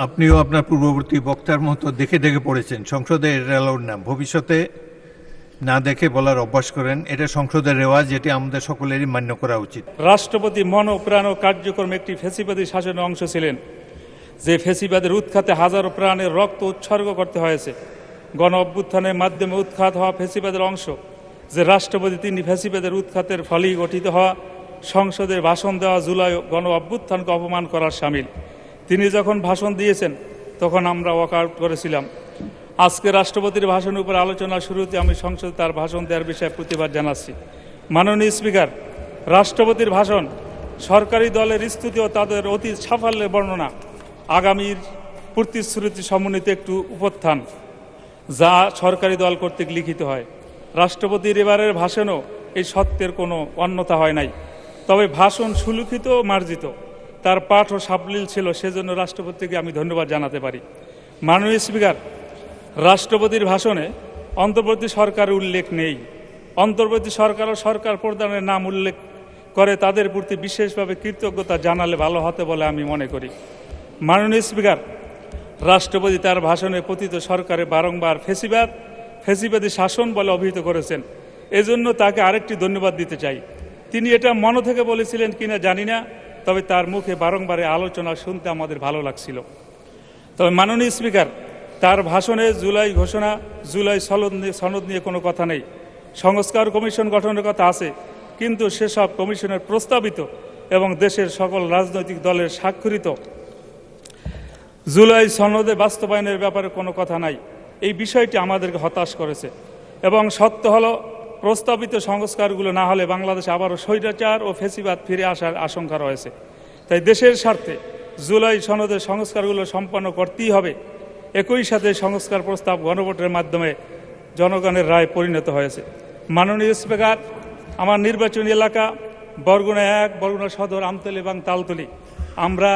আপনিও আপনার পূর্ববর্তী বক্তার মতো দেখে দেখে পড়েছেন। সংসদে এটা অ্যালাউড না, ভবিষ্যতে না দেখে বলার অভ্যাস করেন। এটা সংসদের রেওয়াজ, যেটি আমাদের সকলেরই মান্য করা উচিত। রাষ্ট্রপতি মন প্রাণ ও কার্যক্রম একটি ফ্যাসিবাদী শাসনের অংশ ছিলেন, যে ফ্যাসিবাদের উৎখাতে হাজারো প্রাণের রক্ত উৎসর্গ করতে হয়েছে। গণ অভ্যুত্থানের মাধ্যমে উৎখাত হওয়া ফ্যাসিবাদের অংশ যে রাষ্ট্রপতি, তিনি ফ্যাসিবাদের উৎখাতের ফলেই গঠিত হওয়া সংসদের ভাষণ দেওয়া জুলাই গণ অভ্যুত্থানকে অপমান করার সামিল। তিনি যখন ভাষণ দিয়েছেন তখন আমরা ওয়াকআউট করেছিলাম। আজকে রাষ্ট্রপতির ভাষণের উপর আলোচনা শুরুতে আমি সংসদে তার ভাষণ দেওয়ার বিষয়ে প্রতিবাদ জানাচ্ছি। মাননীয় স্পিকার, রাষ্ট্রপতির ভাষণ সরকারি দলের স্তুতি ও তাদের অতীত সাফল্যের বর্ণনা, আগামীর প্রতিশ্রুতি সমন্বিত একটু উপত্থান, যা সরকারি দল কর্তৃক লিখিত হয়। রাষ্ট্রপতির এবারের ভাষণও এই সত্যের কোনো অন্যতা হয় নাই। তবে ভাষণ সুলিখিত ও মার্জিত, তার পাঠ ও সাবলীল ছিল, সেজন্য রাষ্ট্রপতিকে আমি ধন্যবাদ জানাতে পারি। মাননীয় স্পিকার, রাষ্ট্রপতির ভাষণে অন্তর্বর্তী সরকারের উল্লেখ নেই। অন্তর্বর্তী সরকার ও সরকার প্রধানের নাম উল্লেখ করে তাদের প্রতি বিশেষভাবে কৃতজ্ঞতা জানালে ভালো হতে বলে আমি মনে করি। মাননীয় স্পিকার, রাষ্ট্রপতি তার ভাষণে পতিত সরকারে বারংবার ফ্যাসিবাদী শাসন বলে অভিহিত করেছেন। এজন্য তাকে আরেকটি ধন্যবাদ দিতে চাই। তিনি এটা মন থেকে বলেছিলেন কিনা জানি না, তবে তার মুখে বারংবার আলোচনা শুনতে আমাদের ভালো লাগছিল। তবে মাননীয় স্পিকার, তার ভাষণে জুলাই ঘোষণা, জুলাই সনদ নিয়ে কোনো কথা নেই। সংস্কার কমিশন গঠনের কথা আছে, কিন্তু সেসব কমিশনের প্রস্তাবিত এবং দেশের সকল রাজনৈতিক দলের স্বাক্ষরিত জুলাই সনদে বাস্তবায়নের ব্যাপারে কোনো কথা নাই। এই বিষয়টি আমাদেরকে হতাশ করেছে এবং সত্য হলো, প্রস্তাবিত সংস্কারগুলো না হলে বাংলাদেশে আবারও স্বৈরাচার ও ফ্যাসিবাদ ফিরে আসার আশঙ্কা রয়েছে। তাই দেশের স্বার্থে জুলাই সনদের সংস্কারগুলো সম্পন্ন করতেই হবে। একই সাথে সংস্কার প্রস্তাব গণভোটের মাধ্যমে জনগণের রায় পরিণত হয়েছে। মাননীয় স্পিকার, আমার নির্বাচনী এলাকা বরগুনা 1, বরগুনা সদর, আমতলী এবং তালতলী। আমরা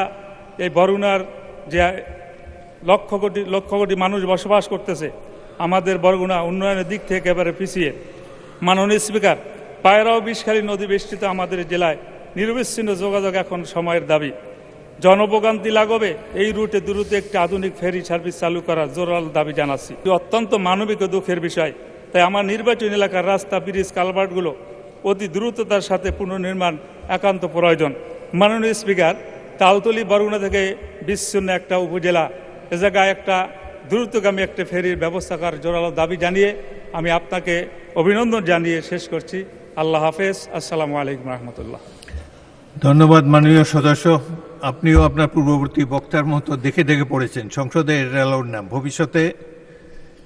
এই বরগুনার যে লক্ষ কোটি মানুষ বসবাস করতেছে, আমাদের বরগুনা উন্নয়নের দিক থেকে একেবারে পিছিয়ে। মাননীয় স্পিকার, পায়রা ও বিষখালী নদী বেষ্টিত আমাদের জেলায় নিরবিচ্ছিন্ন যোগাযোগ এখন সময়ের দাবি। জনভোগান্তি লাঘবে এই রুটে দ্রুত একটি আধুনিক ফেরি সার্ভিস চালু করার জোরাল দাবি জানাচ্ছি। অত্যন্ত মানবিক ও দুঃখের বিষয়। তাই আমার নির্বাচনী এলাকার রাস্তা, ব্রিজ, কালভার্টগুলো অতি দ্রুততার সাথে পুনর্নির্মাণ একান্ত প্রয়োজন। মাননীয় স্পিকার, তালতলী বরগুনা থেকে বিচ্ছিন্ন একটা উপজেলা, এ জায়গায় একটা দ্রুতগামী একটা ফেরির ব্যবস্থা করার জোরালো দাবি জানিয়ে আমি আপনাকে অভিনন্দন জানিয়ে শেষ করছি। আল্লাহ হাফেজ। আসসালামু আলাইকুম রহমতুল্লাহ। ধন্যবাদ মাননীয় সদস্য। আপনিও আপনার পূর্ববর্তী বক্তার মতো দেখে দেখে পড়েছেন। সংসদে এটা অ্যালাউড না, ভবিষ্যতে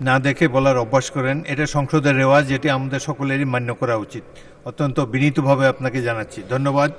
না দেখে বলার অভ্যাস করেন। এটা সংসদের রেওয়াজ, যেটি আমাদের সকলেরই মান্য করা উচিত। অত্যন্ত বিনীতভাবে আপনাকে জানাচ্ছি। ধন্যবাদ।